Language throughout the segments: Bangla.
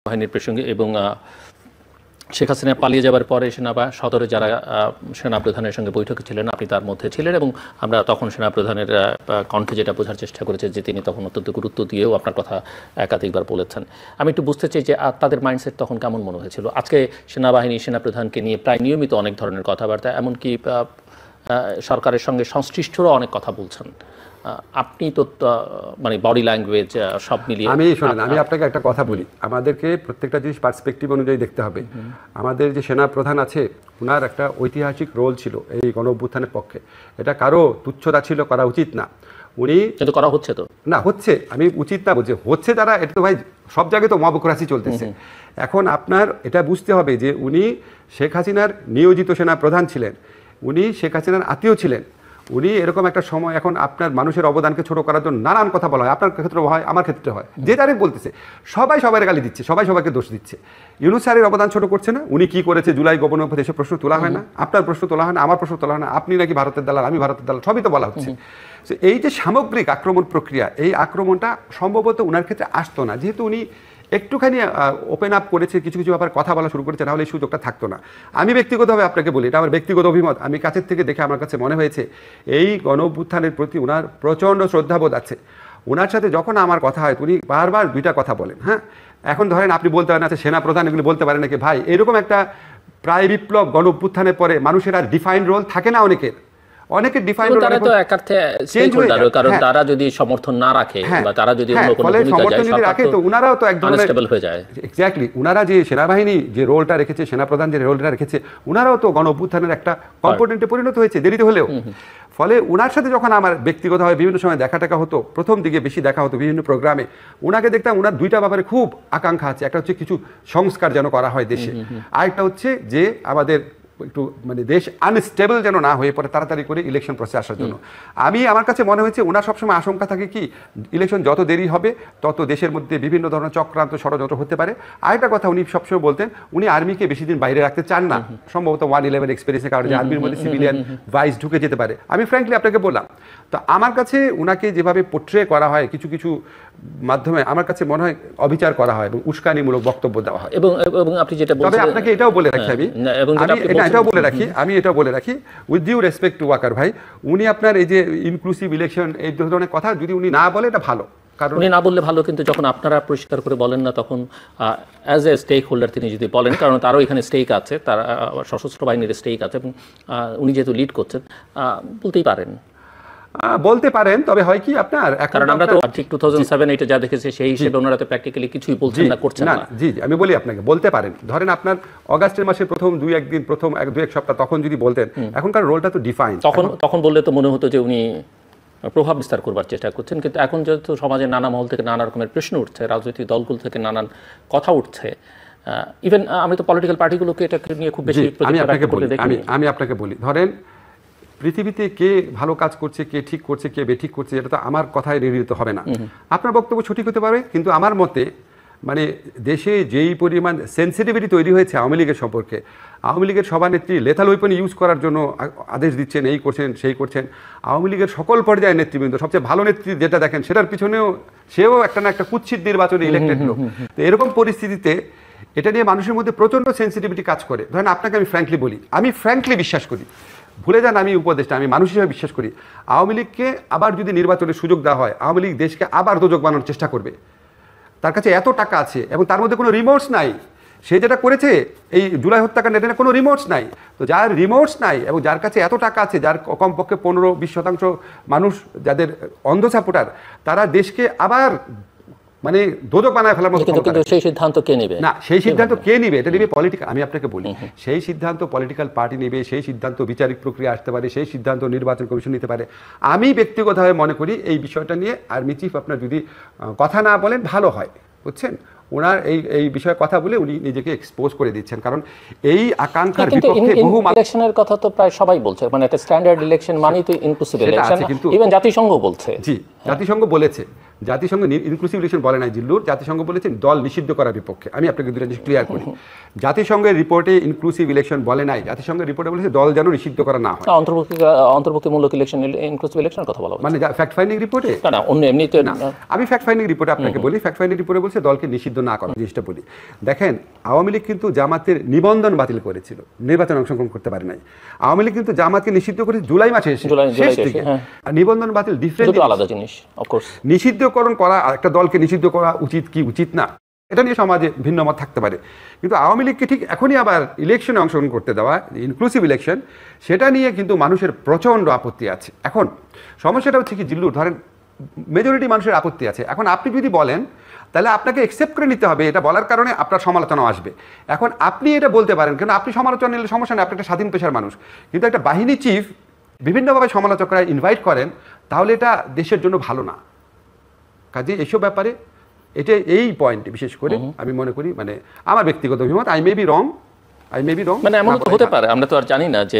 বাহিনীর প্রসঙ্গে এবং শেখ হাসিনা পালিয়ে যাবার পরে সদরে যারা সেনাপ্রধানের সঙ্গে বৈঠকে ছিলেন আপনি তার মধ্যে ছিলেন এবং আমরা তখন সেনাপ্রধানের কণ্ঠে যেটা বোঝার চেষ্টা করেছি যে তিনি তখন অত্যন্ত গুরুত্ব দিয়েও আপনার কথা একাধিকবার বলেছেন। আমি একটু বুঝতে চাই যে তাদের মাইন্ডসেট তখন কেমন মনে হয়েছিল। আজকে সেনাবাহিনী সেনাপ্রধানকে নিয়ে প্রায় নিয়মিত অনেক ধরনের কথাবার্তা, এমনকি সরকারের সঙ্গে সংশ্লিষ্টরা অনেক কথা বলছেন। আপনি তো মানে বডি ল্যাঙ্গুয়েজ সব মিলিয়ে আমি আপনাকে একটা কথা বলি, আমাদেরকে প্রত্যেকটা জিনিস পার্সপেক্টিভ অনুযায়ী দেখতে হবে। আমাদের যে সেনা প্রধান আছে ওনার একটা ঐতিহাসিক রোল ছিল এই গণ অভ্যুত্থানের পক্ষে, এটা কারো তুচ্ছতা ছিল, করা উচিত না। উনি কিন্তু করা হচ্ছে তো না, হচ্ছে, আমি উচিত না বলছি, হচ্ছে তারা, এটা তো ভাই সব জায়গায় তো মবক্রাসি চলতেছে। এখন আপনার এটা বুঝতে হবে যে উনি শেখ হাসিনার নিয়োজিত সেনা প্রধান ছিলেন, উনি শেখ হাসিনার আত্মীয় ছিলেন। উনি এরকম একটা সময়, এখন আপনার মানুষের অবদানকে ছোট করার জন্য নানান কথা বলা হয়, আপনার ক্ষেত্রে হয়, আমার ক্ষেত্রে হয়, যে যারে বলতেছে সবাই সবার গালি দিচ্ছে, সবাই সবাইকে দোষ দিচ্ছে। ইউনূস স্যারের অবদান ছোট করছে না, উনি কি করেছে জুলাই গণঅভ্যুত্থানে এসব প্রশ্ন তোলা হয় না, আপনার প্রশ্ন তোলা হয় না, আমার প্রশ্ন তোলা হয় না, আপনি নাকি ভারতের দালাল, আমি ভারতের দালাল, সবই তো বলা হচ্ছে। এই যে সামগ্রিক আক্রমণ প্রক্রিয়া, এই আক্রমণটা সম্ভবত ওনার ক্ষেত্রে আসতো না, যেহেতু উনি একটুখানি ওপেন আপ করেছে, কিছু কিছু ব্যাপার কথা বলা শুরু করেছে, তাহলে এই সুযোগটা থাকতো না। আমি ব্যক্তিগতভাবে আপনাকে বলি, এটা আমার ব্যক্তিগত অভিমত, আমি কাছের থেকে দেখে আমার কাছে মনে হয়েছে এই গণ অভ্যুত্থানের প্রতি ওনার প্রচণ্ড শ্রদ্ধাবোধ আছে। ওনার সাথে যখন আমার কথা হয় উনি বারবার দুইটা কথা বলেন। হ্যাঁ, এখন ধরেন আপনি বলতে পারেন আচ্ছা সেনা প্রধান এগুলো বলতে পারেন নাকি, ভাই এরকম একটা প্রায় বিপ্লব গণ অভ্যুত্থানের পরে মানুষের আর ডিফাইন্ড রোল থাকে না, অনেকের ডিফাইন্ড রোল, তারা তো একার্থে স্টেক হোল্ডার, কারণ তারা যদি সমর্থন না রাখে বা তারা যদি অন্য কোনো ভূমিকা যায়, যদি রাখে তো উনারাও তো একদম আনস্টেবল হয়ে যায়। এক্স্যাক্টলি, উনারা যে সেনাবাহিনী যে রোলটা রেখেছে, সেনাপ্রধান যে রোলটা রেখেছে, উনারাও তো গণ অভ্যুত্থানের একটা কম্পোনেন্টে পরিণত হয়েছে, দেরিতে হলেও। ফলে উনার সাথে যখন আমার ব্যক্তিগতভাবে বিভিন্ন সময় দেখা টাকা হতো, প্রথম দিকে বেশি দেখা হতো বিভিন্ন প্রোগ্রামে, উনাকে দেখতাম উনার দুইটা ব্যাপারে খুব আকাঙ্ক্ষা আছে। একটা হচ্ছে কিছু সংস্কার যেন করা হয় দেশে, আরেকটা হচ্ছে যে আমাদের একটু মানে দেশ আনস্টেবল যেন না হয়ে পড়ে তাড়াতাড়ি করে ইলেকশন প্রসেস আসার জন্য। আমার কাছে মনে হয়েছে ওনার সবসময় আশঙ্কা থাকে কি, ইলেকশন যত দেরি হবে তত দেশের মধ্যে বিভিন্ন ধরনের চক্রান্ত ষড়যন্ত্র হতে পারে। আরেকটা কথা উনি সবসময় বলতেন, উনি আর্মিকে বেশি দিন বাইরে রাখতে চান না, সম্ভবত 111 এক্সপিরিয়েন্সের কারণে আর্মির মধ্যে সিভিলিয়ান ভাইস ঢুকে যেতে পারে। আমি ফ্র্যাঙ্কলি আপনাকে বললাম, তো আমার কাছে উনাকে যেভাবে পোট্রে করা হয় কিছু কিছু মাধ্যমে, আমার কাছে মনে হয় অবিচার করা হয় এবং উস্কানিমূলক বক্তব্য দেওয়া হয়। এবং আপনি যেটা বলছেন, তবে আপনাকে এটাও বলে রাখি, আমি এটাও বলে রাখি with due respect to Waqar ভাই, উনি আপনার এই যে ইনক্লুসিভ ইলেকশন এই ধরনের কথা যদি উনি না বলে এটা ভালো, কারণ উনি না বললে ভালো, কিন্তু যখন আপনারা পরিষ্কার করে বলেন না তখন অ্যাজ এ স্টেক হোল্ডার তিনি যদি বলেন, কারণ তারও এখানে স্টেক আছে, তার সশস্ত্র বাহিনীর স্টেক আছে এবং উনি যেহেতু লিড করছেন বলতে পারেন। তবে হয় কি আপনার, কারণ আমরা তো ঠিক 2007 এটা যা দেখেছি সেই হিসেবে ওনারা তো প্র্যাকটিক্যালি কিছুই বলছেন না, করছেন না। জি আমি বলি আপনাকে, বলতে পারেন। ধরেন আপনার অগাস্টের মাসে প্রথম দুই এক সপ্তাহ তখন যদি বলতেন, এখনকার রোলটা তো ডিফাইন, তখন বললে তো মনে হতো যে উনি প্রভাব বিস্তার করবার চেষ্টা করছেন। কিন্তু এখন যেহেতু সমাজের নানা মহল থেকে নানা রকমের প্রশ্ন উঠছে, রাজনৈতিক দলগুলো থেকে নানান কথা উঠছে, ইভেন আমি তো পলিটিক্যাল পার্টিগুলোকে এটা নিয়ে খুব বেশি আমি আপনাকে বলি, ধরেন পৃথিবীতে কে ভালো কাজ করছে, কে ঠিক করছে, কে বেঠিক করছে, এটা তো আমার কথায় নির্ণীত হবে না। আপনার বক্তব্য সঠিক হতে পারে, কিন্তু আমার মতে মানে দেশে যেই পরিমাণ সেন্সিটিভিটি তৈরি হয়েছে আওয়ামী লীগের সম্পর্কে, আওয়ামী লীগের সভানেত্রী লেথাল ওয়েপন ইউজ করার জন্য আদেশ দিচ্ছেন, এই করছেন সেই করছেন। আওয়ামী লীগের সকল পর্যায়ের নেতৃবৃন্দ, সবচেয়ে ভালো নেত্রী যেটা দেখেন সেটার পিছনেও সেও একটা না একটা কুৎসিত নির্বাচনে ইলেক্টেড লোক। তো এরকম পরিস্থিতিতে এটা নিয়ে মানুষের মধ্যে প্রচণ্ড সেন্সিটিভিটি কাজ করে। ধরেন আপনাকে আমি ফ্র্যাঙ্কলি বলি, আমি ফ্র্যাঙ্কলি বিশ্বাস করি, ভুলে যান আমি উপদেষ্টা, আমি মানুষ হিসেবে বিশ্বাস করি আওয়ামী লীগকে আবার যদি নির্বাচনের সুযোগ দেওয়া হয়, আওয়ামী লীগ দেশকে আবার দোজক বানানোর চেষ্টা করবে। তার কাছে এত টাকা আছে এবং তার মধ্যে কোনো রিমোর্স নাই, সে যেটা করেছে এই জুলাই হত্যাকাণ্ড, এটা কোনো রিমোর্স নাই। তো যার রিমোর্স নাই এবং যার কাছে এত টাকা আছে, যার কমপক্ষে 15-20% মানুষ যাদের অন্ধ সাপোর্টার, তারা দেশকে আবার মানে দোজক বানায় ফেলার মতো। কিন্তু সেই সিদ্ধান্ত কে নেবে? না, সেই সিদ্ধান্ত কে নেবে? এটা নেবে পলিটিক্যাল, আমি আপনাকে বলি, সেই সিদ্ধান্ত পলিটিক্যাল পার্টি নেবে, সেই সিদ্ধান্ত বিচারিক প্রক্রিয়া আসতে পারে, সেই সিদ্ধান্ত নির্বাচন কমিশন নিতে পারে। আমি ব্যক্তিগতভাবে মনে করি এই বিষয়টা নিয়ে আর্মি চিফ আপনার যদি কথা না বলেন ভালো হয়, বুঝছেন? ওনার এই বিষয়ে কথা বলে উনি নিজেকে এক্সপোজ করে দিচ্ছেন, কারণ এই আকাঙ্ক্ষার বিপক্ষে বহু ইলেকশনের কথা তো প্রায় সবাই বলছে, মানে একটা স্ট্যান্ডার্ড ইলেকশন মানেই তো ইনক্লুসিভ ইলেকশন, ইভেন জাতিসংঘ বলছে। জি, জাতিসংঘ বলেছে। জাতিসংঘ ইনক্লুসিভ ইলেকশন বলে নাই জিল্লুর, জাতিসংঘ বলেছেন দল নিষিদ্ধ করার বিপক্ষে। আমি আপনাকে দুটো জিনিস ক্লিয়ার করি, জাতিসংঘের রিপোর্টে ইনক্লুসিভ ইলেকশন বলে নাই, জাতিসংঘের রিপোর্টে বলেছে দল যেন নিষিদ্ধ করা না হয়। অন্তর্ভুক্তিমূলক ইলেকশন, ইনক্লুসিভ ইলেকশন কথা বলা মানে ফ্যাক্ট ফাইন্ডিং রিপোর্টে না, অন্য এমনিতে না। আমি ফ্যাক্ট ফাইন্ডিং রিপোর্টে আপনাকে বলি, ফ্যাক্ট ফাইন্ডিং রিপোর্টে বলছে দলকে নিষিদ্ধ না করার জিনিসটা বলি। দেখেন, আওয়ামী লীগ কিন্তু জামাতের নিবন্ধন বাতিল করেছিল, নির্বাচনে অংশগ্রহণ করতে পারে নাই। আওয়ামী লীগ কিন্তু জামাতকে নিষিদ্ধ করেছে জুলাই মাসে শেষ থেকে। আর নিবন্ধন বাতিল ডিফারেন্ট, আলাদা জিনিস। অফকোর্স নিষিদ্ধকরণ করা, একটা দলকে নিষিদ্ধ করা উচিত কি উচিত না, এটা নিয়ে সমাজে ভিন্ন মত থাকতে পারে, কিন্তু আওয়ামী লীগকে ঠিক এখনই আবার ইলেকশনে অংশগ্রহণ করতে দেওয়া, ইনক্লুসিভ ইলেকশন, সেটা নিয়ে কিন্তু মানুষের প্রচণ্ড আপত্তি আছে। এখন সমস্যাটা হচ্ছে কি জিল্লুর, ধরেন মেজরিটি মানুষের আপত্তি আছে। এখন আপনি যদি বলেন তাহলে আপনাকে একসেপ্ট করে নিতে হবে, এটা বলার কারণে আপনার সমালোচনা আসবে। এখন আপনি এটা বলতে পারেন, কারণ আপনি সমালোচনা নিলে সমস্যা নেই, আপনি একটা স্বাধীন পেশার মানুষ, কিন্তু একটা বাহিনী চিফ বিভিন্নভাবে সমালোচকরা ইনভাইট করেন, তাহলে এটা দেশের জন্য ভালো না। কাজে এসব ব্যাপারে এটা এই পয়েন্টে বিশেষ করে আমি মনে করি, মানে আমার ব্যক্তিগত অভিমত, আই মে বি রং, মানে এমন তো হতে পারে, আমরা তো আর জানি না যে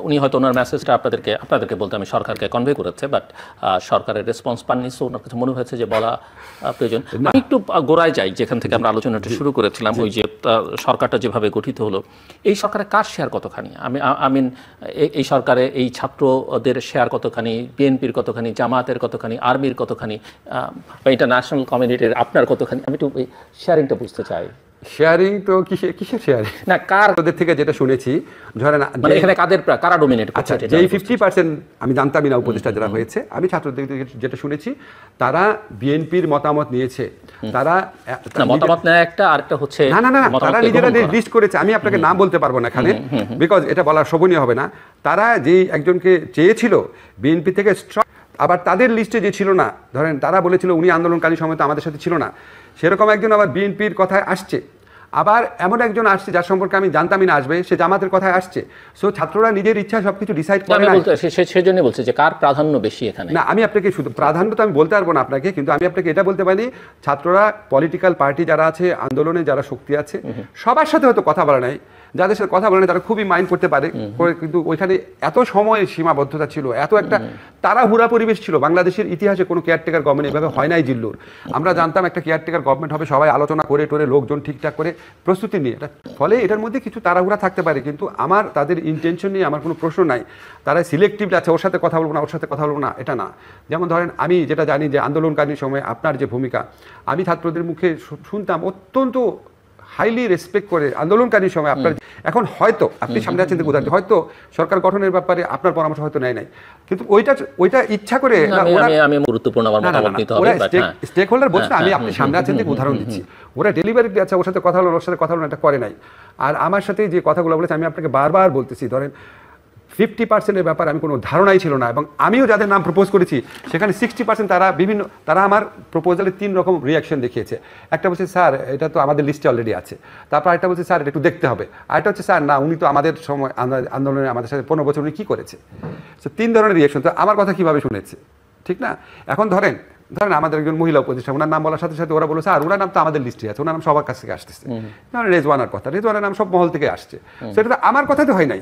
উনি হয়তো ওনার মেসেজটা আপনাদেরকে বলতে আমি সরকারকে কনভে করেছে, বাট সরকারের রেসপন্স পাননি, সো ওনার কাছে মনে হয়েছে যে বলা প্রয়োজন। আমি একটু গোড়ায় যাই, যেখান থেকে আমরা আলোচনাটা শুরু করেছিলাম, ওই যে সরকারটা যেভাবে গঠিত হলো, এই সরকারে কার শেয়ার কতখানি? আমি এই সরকারে এই ছাত্রদের শেয়ার কতখানি, বিএনপির কতখানি, জামায়াতের কতখানি, আর্মির কতখানি, বা ইন্টারন্যাশনাল কমিউনিটির আপনার কতখানি? আমি একটু শেয়ারিংটা বুঝতে চাই। শেয়ারিং তো কিসের শেয়ারিং না, কার ওদের থেকে যেটা শুনেছি, ধরেন মানে এখানে কারা ডমিনেট করছে? আচ্ছা, যেই 50% আমি জানতামই না উপদেষ্টা যারা হয়েছে, আমি ছাত্রদের থেকে যেটা শুনেছি, তারা বিএনপির মতামত নিয়েছে, তারা মতামত নেয় একটা, আরেকটা হচ্ছে না, তারা নিজেরা লিস্ট করেছে, আমি আপনাকে নাম বলতে পারবো না এখানে, বিকজ এটা বলা শোভনীয় হবে না। তারা যেই একজনকে চেয়েছিল বিএনপি থেকে, আবার তাদের লিস্টে যে ছিল না, ধরেন তারা বলেছিল উনি আন্দোলনকালীন সময় তো আমাদের সাথে ছিল না, সেরকম একজন আবার বিএনপির কথায় আসছে, আবার এমন একজন আসছে যার সম্পর্কে আমি জানতামই না আসবে, সে জামাতের কথায় আসছে। সো ছাত্ররা নিজের ইচ্ছা সবকিছু ডিসাইড করে না। সেজন্য বলছে যে কার প্রাধান্য বেশি এখানে। না, আমি আপনাকে শুধু প্রাধান্য তো আমি বলতে পারবো না আপনাকে, কিন্তু আমি আপনাকে এটা বলতে পারি, ছাত্ররা পলিটিক্যাল পার্টি যারা আছে, আন্দোলনে যারা শক্তি আছে, সবার সাথে হয়তো কথা বলা নাই, যাদের সাথে কথা বলে না তারা খুবই মাইন্ড করতে পারে, কিন্তু ওইখানে এত সময় সীমাবদ্ধতা ছিল, এত একটা তাড়াহুড়া পরিবেশ ছিল। বাংলাদেশের ইতিহাসে কোনো কেয়ারটেকার গভর্নমেন্ট এভাবে হয় নাই জিল্লুর। আমরা জানতাম একটা কেয়ারটেকার গভর্নমেন্ট হবে, সবাই আলোচনা করে টোরে লোকজন ঠিকঠাক করে প্রস্তুতি নিয়ে, ফলে এটার মধ্যে কিছু তাড়াহুড়া থাকতে পারে, কিন্তু আমার তাদের ইন্টেনশন নিয়ে আমার কোনো প্রশ্ন নাই। তারা সিলেক্টিভলি আছে, ওর সাথে কথা বলবো না, ওর সাথে কথা বলবো না, এটা না। যেমন ধরেন আমি যেটা জানি যে আন্দোলনকালীন সময় আপনার যে ভূমিকা, আমি ছাত্রদের মুখে শুনতাম অত্যন্ত হাইলি রেসপেক্ট করে আন্দোলনকারী সময় আপনার। এখন হয়তো আপনি সামনে আছেন দেখে উদাহরণ, হয়তো সরকার গঠনের ব্যাপারে আপনার পরামর্শ হয়তো নেয় নাই, কিন্তু ওইটা ইচ্ছা করে আমি গুরুত্বপূর্ণ আমার মতামত নিতে হবে, স্টেক হোল্ডার বলছে, আমি আপনি সামনে আছেন দেখে উদাহরণ দিচ্ছি। ওরা ডেলিভারিটি আছে, ওর সাথে কথা হলো, ওর সাথে কথা হলো, এটা করে নাই। আর আমার সাথে যে কথাগুলো বলেছে, আমি আপনাকে বারবার বলতেছি, ধরেন 50%-এর ব্যাপারে আমি কোনো ধারণাই ছিল না, এবং আমিও যাদের নাম প্রপোজ করেছি সেখানে 60% তারা আমার প্রপোজালে 3 রকম রিয়াকশন দেখিয়েছে। একটা বলছে স্যার এটা তো আমাদের লিস্টে অলরেডি আছে, তারপর একটা বলছে স্যার এটা একটু দেখতে হবে, আরেকটা হচ্ছে স্যার না উনি তো আমাদের সময় আন্দোলনে আমাদের সাথে 15 বছর উনি কী করেছে। তো 3 ধরনের রিয়াকশন, তো আমার কথা কীভাবে শুনেছে, ঠিক না? এখন ধরেন আমাদের একজন মহিলা উপদেষ্টা, ওনার নাম বলার সাথে সাথে ওরা বলেছে আর ওনার নাম তো আমাদের লিস্টে আছে, ওনার নাম সবার কাছ থেকে আসতেছে, রেজওয়ানার কথা, রেজওয়ানার নাম সব মহল থেকে আসছে, সেটা তো আমার কথা তো হয় নাই।